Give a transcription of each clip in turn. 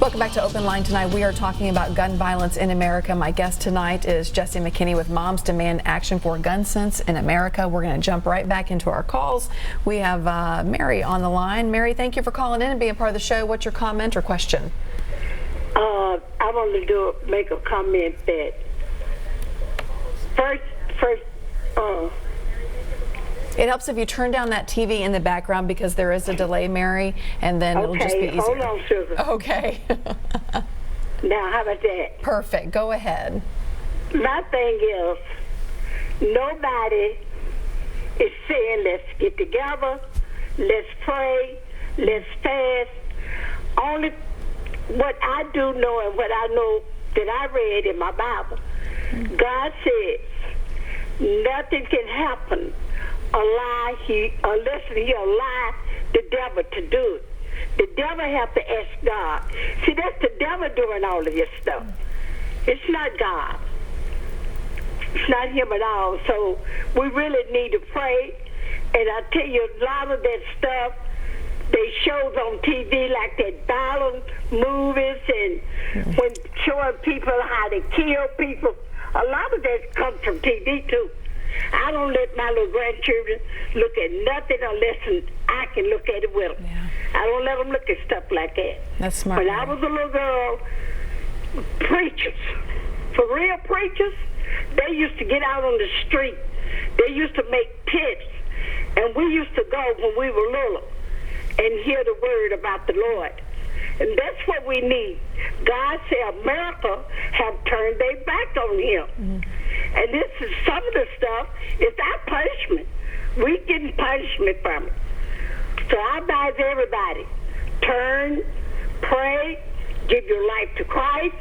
Welcome back to Open Line tonight. We are talking about gun violence in America. My guest tonight is Jesse McKinney with Moms Demand Action for Gun Sense in America. We're going to jump right back into our calls. We have Mary on the line. Mary, thank you for calling in and being part of the show. What's your comment or question? I want to make a comment that first. It helps if you turn down that TV in the background because there is a delay, Mary, and then it'll just be easier. Hold on, sugar. Okay. Now, how about that? Perfect. Go ahead. My thing is, nobody is saying let's get together, let's pray, let's fast. Only what I do know and what I know that I read in my Bible, God says nothing can happen unless he allow the devil to do it. The devil have to ask God. See, that's the devil doing all of this stuff. It's not God. It's not him at all. So we really need to pray. And I tell you, a lot of that stuff, they shows on TV like that violent movies and when showing people how they kill people. A lot of that comes from TV too. I don't let my little grandchildren look at nothing unless I can look at it with them. Yeah. I don't let them look at stuff like that. That's smart. When I was a little girl, preachers, for real preachers, they used to get out on the street. They used to make pits, and we used to go when we were little and hear the word about the Lord. And that's what we need. God said America have turned their back on him. Mm-hmm. And this is some of the stuff, it's our punishment. We getting punishment from it. So I advise everybody, turn, pray, give your life to Christ.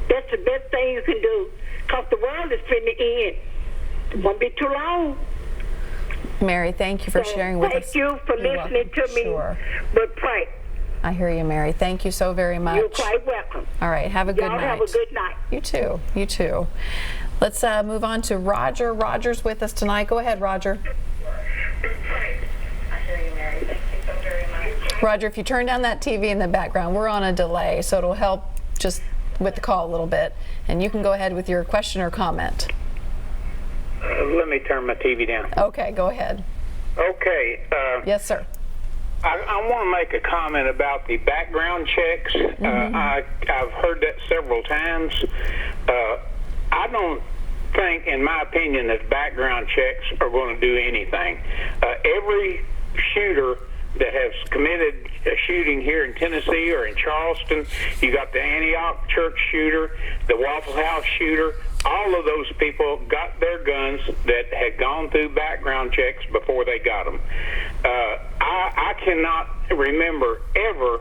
That's the best thing you can do. Because the world is finna end. It won't be too long. Mary, thank you for sharing with us. Thank you for listening to me. Sure. But pray. I hear you, Mary. Thank you so very much. You're quite welcome. All right, have a good night. Have a good night. You too. You too. Let's move on to Roger. Roger's with us tonight. Go ahead, Roger. I hear you, Mary. Thank you so very much. Roger, if you turn down that TV in the background, we're on a delay, so it'll help just with the call a little bit. And you can go ahead with your question or comment. Let me turn my TV down. Okay, go ahead. Okay. Yes, sir. I want to make a comment about the background checks. I've heard that several times. I don't think, in my opinion, that background checks are going to do anything. Every shooter that has committed a shooting here in Tennessee or in Charleston, you got the Antioch church shooter, the Waffle House shooter, all of those people got their guns that had gone through background checks before they got them. I cannot remember ever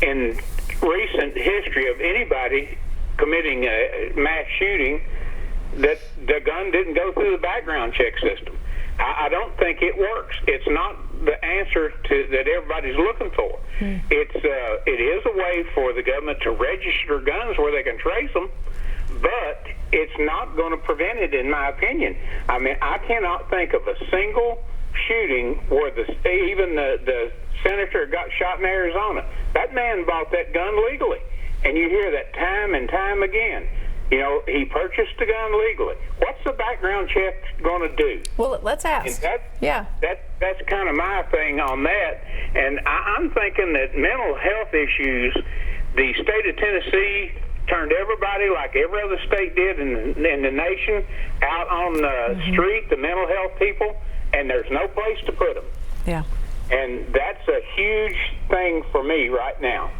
in recent history of anybody committing a mass shooting that the gun didn't go through the background check system. I don't think it works. It's not the answer that everybody's looking for. It is a way for the government to register guns where they can trace them, but it's not going to prevent it, in my opinion. I mean, I cannot think of a single shooting where even the senator got shot in Arizona. That man bought that gun legally, and you hear that time and time again. You know, he purchased the gun legally. What's the background check going to do? Well, let's ask. That's kind of my thing on that. And I'm thinking that mental health issues, the state of Tennessee turned everybody, like every other state did in the nation, out on the street, the mental health people, and there's no place to put them. Yeah. And that's a huge thing for me right now.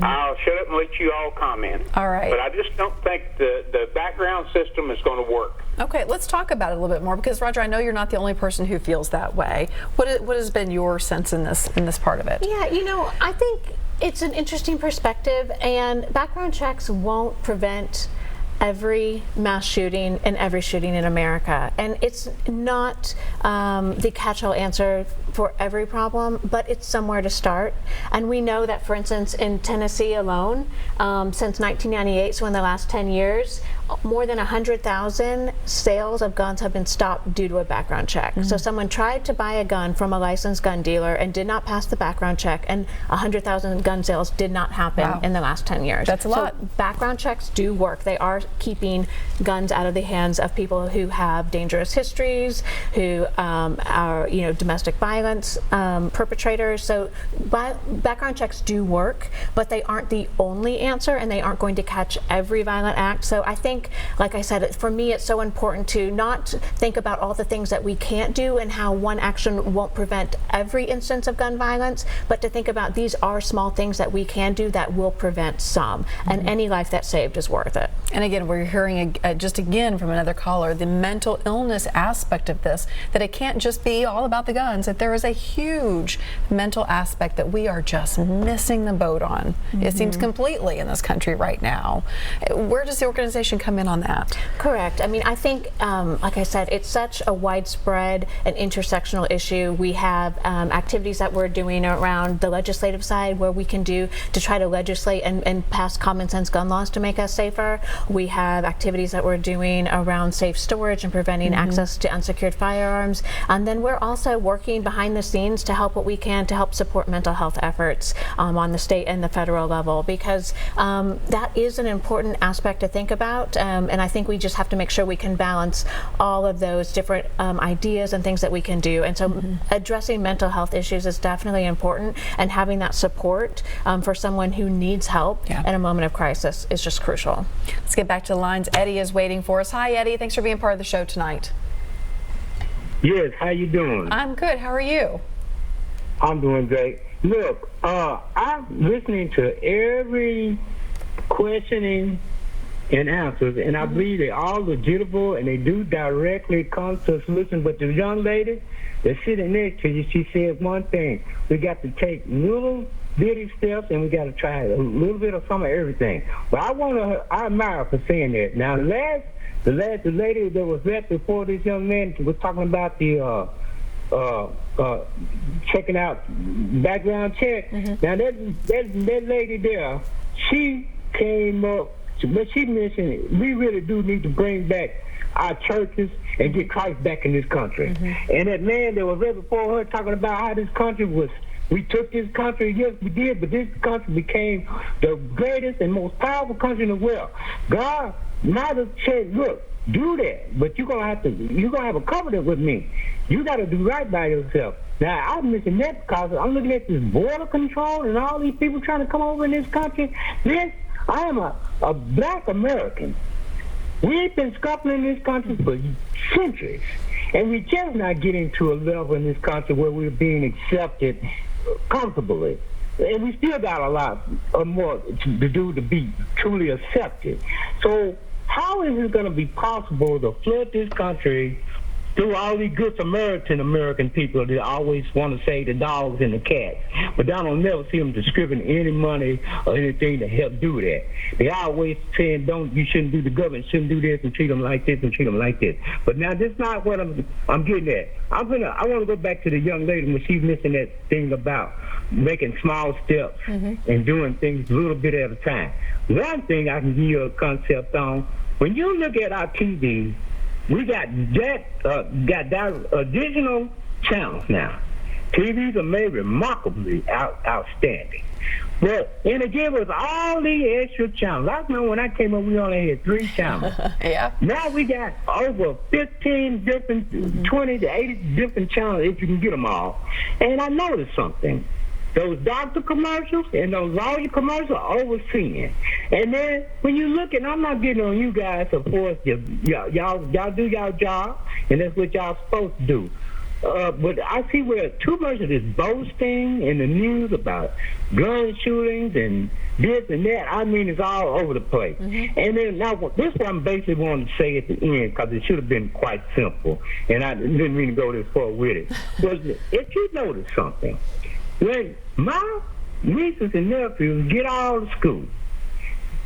I'll shut up and let you all comment. All right. But I just don't think the background system is going to work. Okay, let's talk about it a little bit more, because Roger, I know you're not the only person who feels that way. What has been your sense in this part of it? Yeah, you know, I think it's an interesting perspective, and background checks won't prevent every mass shooting and every shooting in America. And it's not the catch-all answer for every problem, but it's somewhere to start. And we know that, for instance, in Tennessee alone, since 1998, so in the last 10 years, more than 100,000 sales of guns have been stopped due to a background check. So someone tried to buy a gun from a licensed gun dealer and did not pass the background check, and 100,000 gun sales did not happen in the last 10 years. That's a lot. So background checks do work. They are keeping guns out of the hands of people who have dangerous histories, who are domestic violence perpetrators. So background checks do work, but they aren't the only answer, and they aren't going to catch every violent act. So I think, like I said, for me it's so important to not think about all the things that we can't do and how one action won't prevent every instance of gun violence, but to think about these are small things that we can do that will prevent some, and any life that's saved is worth it. And again, we're hearing just again from another caller the mental illness aspect of this, that it can't just be all about the guns, that there is a huge mental aspect that we are just missing the boat on. It seems completely in this country right now. Where does the organization come in on that? Correct. I mean, I think, like I said, it's such a widespread and intersectional issue. We have activities that we're doing around the legislative side where we can do to try to legislate and pass common sense gun laws to make us safer. We have activities that we're doing around safe storage and preventing access to unsecured firearms. And then we're also working behind the scenes to help what we can to help support mental health efforts on the state and the federal level, because that is an important aspect to think about. And I think we just have to make sure we can balance all of those different ideas and things that we can do. And so addressing mental health issues is definitely important, and having that support for someone who needs help in a moment of crisis is just crucial. Let's get back to the lines. Eddie is waiting for us. Hi, Eddie. Thanks for being part of the show tonight. Yes, how you doing? I'm good. How are you? I'm doing great. Look, I'm listening to every questioning and answers, and I believe they all legitimate, and they do directly come to a solution. But the young lady that's sitting next to you, she said one thing: we got to take little bitty steps, and we got to try a little bit of some of everything. But I admire her for saying that. Now, the lady that was there before this young man was talking about the checking out background check. Now that lady there, she came up, but she mentioned we really do need to bring back our churches and get Christ back in this country. And that man that was there before her talking about how this country was, we took this country, yes we did, but this country became the greatest and most powerful country in the world. God might have said, look, do that, but you're gonna have a covenant with me. You gotta do right by yourself. Now I mention that because I'm looking at this border control and all these people trying to come over in this country. Yes, I am a black American. We've been scuffling in this country for centuries, and we're just not getting to a level in this country where we're being accepted comfortably. And we still got a lot more to do to be truly accepted. So how is it going to be possible to flood this country through all these good Samaritan American people that always want to say the dogs and the cats, but I don't never see them distributing any money or anything to help do that. They always saying, you shouldn't do, the government shouldn't do this and treat them like this and treat them like this. But now that's not what I'm getting at. I want to go back to the young lady when she's missing that thing about making small steps and doing things a little bit at a time. One thing I can give you a concept on, when you look at our TV, we got additional channels now. TVs are made remarkably outstanding. But, and it gave us all these extra channels. I know when I came up, we only had 3 channels. Now we got over 15 different, 20 to 80 different channels if you can get them all. And I noticed something. Those doctor commercials and those lawyer commercials are overseeing. And then when you look, and I'm not getting on you guys, of course, y'all do y'all job, and that's what y'all supposed to do. But I see where too much of this boasting in the news about gun shootings and this and that, I mean, it's all over the place. And then now, this is what I'm basically wanting to say at the end, because it should have been quite simple, and I didn't mean to go this far with it. But if you notice something, when my nieces and nephews get out of school,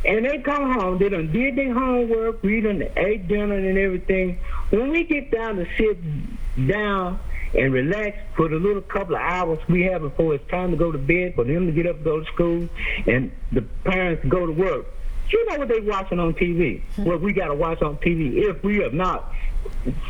and they come home, they done did their homework, we done ate dinner and everything. When we get down to sit down and relax for the little couple of hours we have before it's time to go to bed, for them to get up and go to school, and the parents to go to work. You know what they watching on TV? What we got to watch on TV if we are not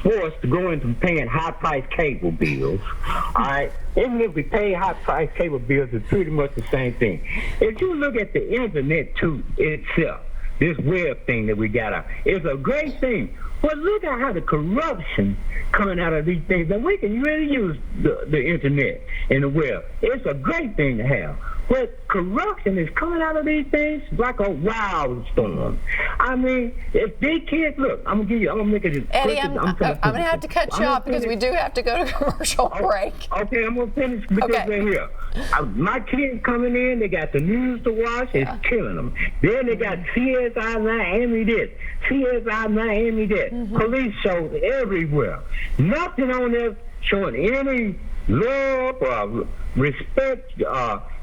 forced to go into paying high-priced cable bills. All right? Even if we pay high-priced cable bills, it's pretty much the same thing. If you look at the internet too itself, this web thing that we got out, it's a great thing. But look at how the corruption coming out of these things. And we can really use the internet and the web. It's a great thing to have. But corruption is coming out of these things like a wild storm. I mean, if these kids, look, I'm gonna make it. Eddie, I'm gonna have to cut you off because we do have to go to commercial break. Okay, I'm gonna finish because they're here. My kids coming in, they got the news to watch, it's killing them. Then they got CSI Miami this, CSI Miami that. Police shows everywhere. Nothing on there showing any love or respect,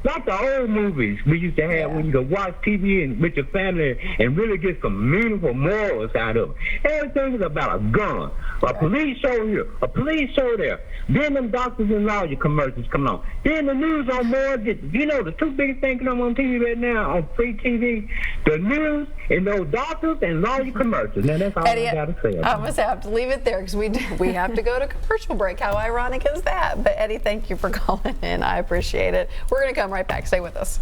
like the old movies we used to have when you could watch TV and with your family and really get some meaningful morals out of it. Everything is about a gun, a police show here, a police show there. Then them doctors and lawyer commercials come on. Then the news on more. You know the two biggest things coming on TV right now on free TV, the news and those doctors and lawyer commercials. Now that's all Eddie, I got to say. I must have to leave it there because we have to go to commercial break. How ironic is that? But Eddie, thank you for calling in. I appreciate it. We're going to come right back. Stay with us.